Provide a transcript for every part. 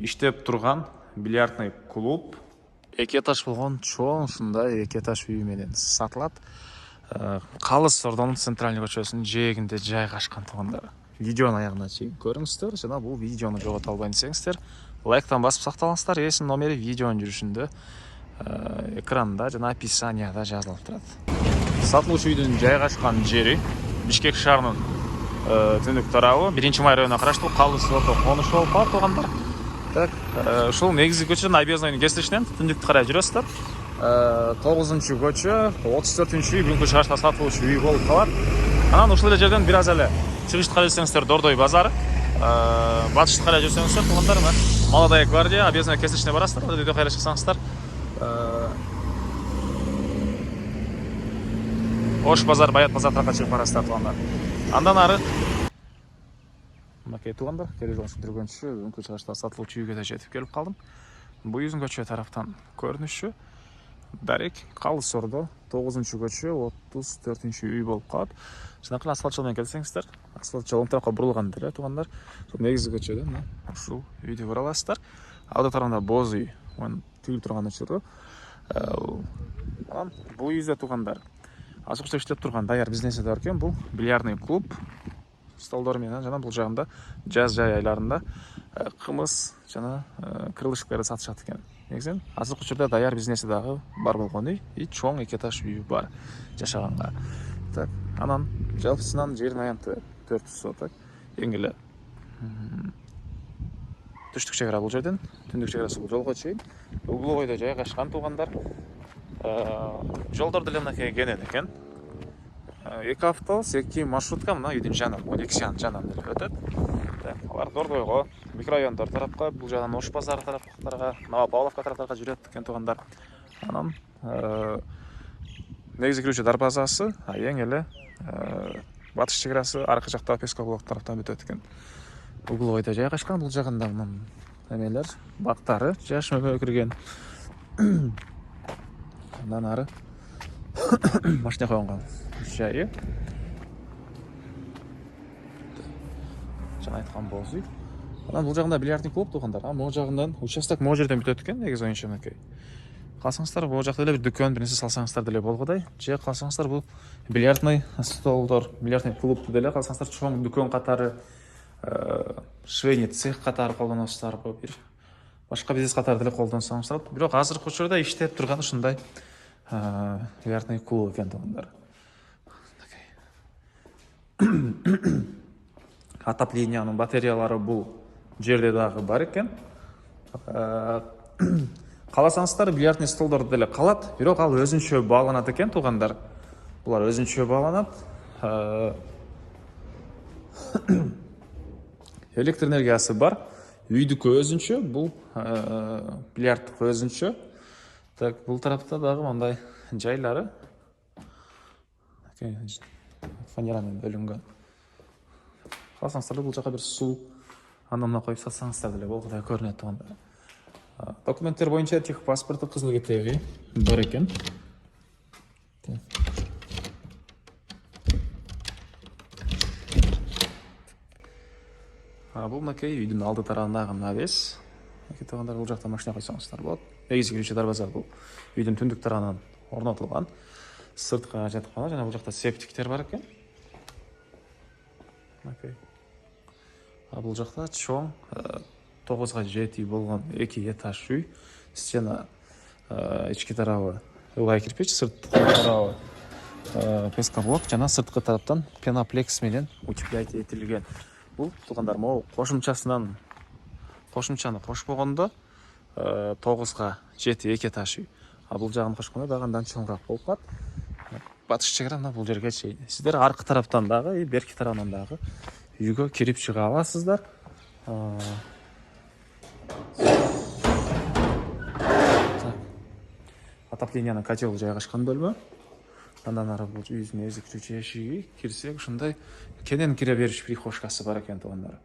иштеп турган бильярдный клуб. Эки этаж болгон чоң ушундай эки этаж үй менен сатылат. Калыс Ордонун центральный көчөсүнүн жээгинде жайгашкан туугандар. Видеонун аягына чейин көрүңүздөр жана бул видеону жогото албайын десеңиздер, лайктан басып сакталыңыздар. Эсин номери видеонун жүрүшүндө экранда жана описанияда жазылып турат. Сатылуучу үйдүн жайгашкан жери Бишкек шаарынын түндүк тарабы 1-Май районуна караштуу Калыс Ордо конушу болуп калат туугандар. Так, ушул негизги көчө Набережныйдын кесилишинен түндүктү карай жүрөсүздөр. 9-көчө 34-үй бүгүнкү чыгышта сатылуучу үй болуп калат. Анан ушул эле жерден бир аз эле чыгышты карай жүрсөңүздөр Дордой базары, батышты карай жүрсөңүздөр туугандар, Молодая гвардия Объездной кесилишине барасыздар. Ошол жерде кайрашсаңыздар, Ош базар, Баят базар тарапка чыгып барасыздар туугандар. Андан ары мынакей туугандар, телевизор жүргөнчү бүгүнкү чыгышта сатылуучу үйгө да жетип келип калдым. Бул Юзун көчө тараптан көрүнүшү Дарек Калыс Ордо 9-көчө 34-үй болуп калат. Жана асфальт жол менен келсеңиздер, асфальт жол оң тарапка бурулган деле туугандар. Ушул негизги көчөдөн ушул үйдү көрө аласыздар. Алда тарабында боз үй, тигилип турган учуру. Анан бул үйдө туугандар ачык иштеп турган даяр бизнеси бар экен. Бул бильярдный клуб столдор менен жана бул жагында жаз жай айларында кымыз жана крылышкаларды сатышат экен. Негизинен азыркы учурда даяр бизнеси дагы бар болгон үй, и чоң эки этаж үй бар жашаганга. Так, анан жалпысынан жердин аянты 400 соток. Эң эле түштүк чек ара бул жерден, түндүк чек арасы бул жолго чейин. Угловойдо жайгашкан туугандар. Жолдор деле мынакей кенен экен. 2 автобус, 2 маршрутка мына үйдүн жанынан, 12 шаан жанынан эле өтөт. Алар Дордойго, микрорайондор тарапка, бул жагынан Ош базары тараптарга, Новопавловка тараптарга жүрөт экен туугандар. Анан негизги кирүүчү дарбазасы, эң эле батыш чек арасы аркы жакта Пескоблок тараптан өтөт экен. Угловойдо жайгашкан, бул жагында эмелер, бактары жаш мөбө кирген. Андан ары машина койгонго жайы. Жана айткан боз үй. Анан бул жагында бильярдный клуб туугандар. Могу жагынан участок могу жерден бүтөт экен, негизи оюнчу мынакей. Калсаңыздар, бул жакта эле бир дүкөн, бир нерсе салсаңыздар деле болгодай. Же калсаңыздар, бул бильярдный столдор, бильярдный клубту деле калсаңыздар чоң дүкөн катары, швейный цех катары колдоносуздар, бир башка бизнес катары деле колдонсоңуздар. Бирок азыркы учурда иштеп турган ушундай бильярдный клуб экен туугандар. Отоплениянын батареялары бул жерде дагы бар экен. Каласаңыздар, бильярдный столдор деле калат, бирок ал өзүнчө бааланат экен туугандар. Булар өзүнчө бааланат. Электр энергиясы бар. Үйдүкү өзүнчө, бул бильярдтыкы өзүнчө. Так, бул тарапта дагы мындай жайлары фанерамен бөлүнгөн. Калсаңыздар, бул жака бир суу андан коюп сатсаңыздар деле болгодай көрүнөт туугандар. Документтер боюнча техпаспорту, кызыл кетеги бар экен. Бул мынакей үйдүн алды тарабындагы навес. Туугандар, бул жакта машина койсоңуздар болот. Негизги кирүүчү дарбаза бул үйдүн түндүк тарабынан орнотулган. Сыртка жаткан жана бул жакта септиктер бар экен. Мынакей. Бул жакта чоң 9га 7 болгон 2 этаж үй. Стена ички тарабы ылгай кирпич, сырткы тарабы пескоблок жана сырткы тараптан пеноплекс менен утепляйт этилген. Бул туугандар могу кошумчаны кошпогондо 9га 7 2 этаж үй. Бул жагын кошкондо дагы андан чоңураак болуп калат. Батыш чек ара бул жерге чейин. Сиздер аркы тараптан дагы, берки тарабынан дагы үйгө кирип чыга аласыздар. Отоплениянын котел жайгашкан бөлмө. Андан ары бул үйдүн негизги кирүүчү эшиги. Кирсек ушундай кенен кире бериш прихожкасы бар экен туугандар.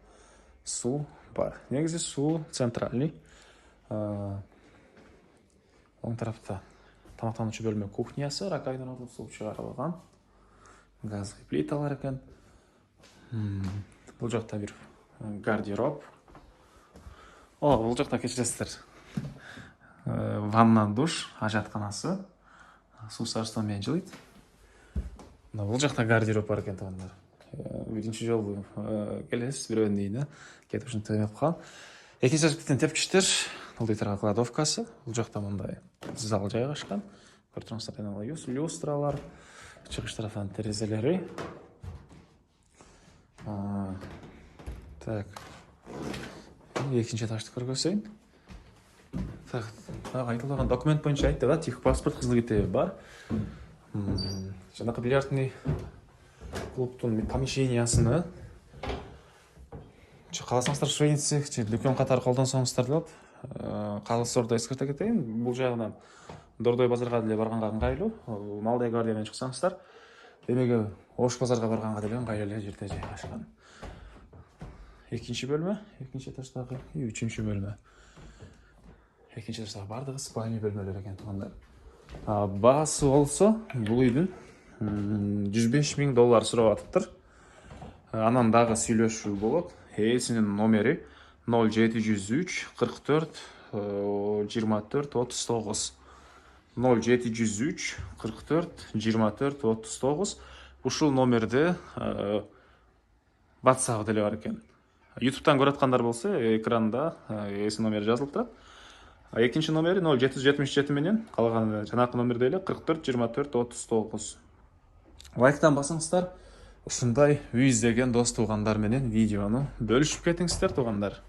Суу бар. Негизи суу центральный. Оң тарапта тамактануучу бөлмө кухнясы, раковинадан суу чыгарылган. Газдык плиталар экен. Бул жакта бир гардероб. Бул жакта кечиресиздер. Ванна, душ, ажатканасы. Суу сарыштан менен жылыйт. Бул жакта гардероб бар экен туугандар. Биринчи жолу келесиз, бирөөнүн үйүнө. Кетип ушинтип эме кылган. Экинчи жактан тепкичтер, ылдыйтырга кладовкасы. Бул жакта мындай зал жайгашкан. Көрүп турсаңыздар, люстралар, чыгыш тарафтан терезелери. Так. Экинчи этажды көргөзөйүн. Так, айтылган документ боюнча айтты да, техпаспорт, кызыл китеби бар. Жанакы бильярдный клубтун помещениясыны кааласаңыздар швейцик же дүкөн катары колдонсоңуздар деп кааласаңыздар эскерте кетейин. Бул жагынан Дордой базарга деле барганга ыңгайлуу. Малдый гвардия менен чыксаңыздар, демеги Ош базарга барганга деле ыңгайлуу эле жерде жайгашкан. Экинчи бөлмө, экинчи этаждагы, үчүнчү бөлмө. Экинчи этаждагы бардыгы спальня бөлмөлөр экен туугандар. Баасы болсо бул үйдүн $105,000 сурап атыптыр. Анан дагы сүйлөшүү болот. Ээсинин номери 0703 44 24 39. 0703 44 24 39. Ушул номерде WhatsApp деле бар экен. YouTube'дан көрүп аткандар болсо, экранда ээсинин номери жазылып турат. Экинчи номери 0777 менен, калган жанакы номерде эле 44 24 39. Лайктан басыңыздар. Ушундай үй издеген дос туугандар менен видеону бөлүшүп кетиңиздер туугандар.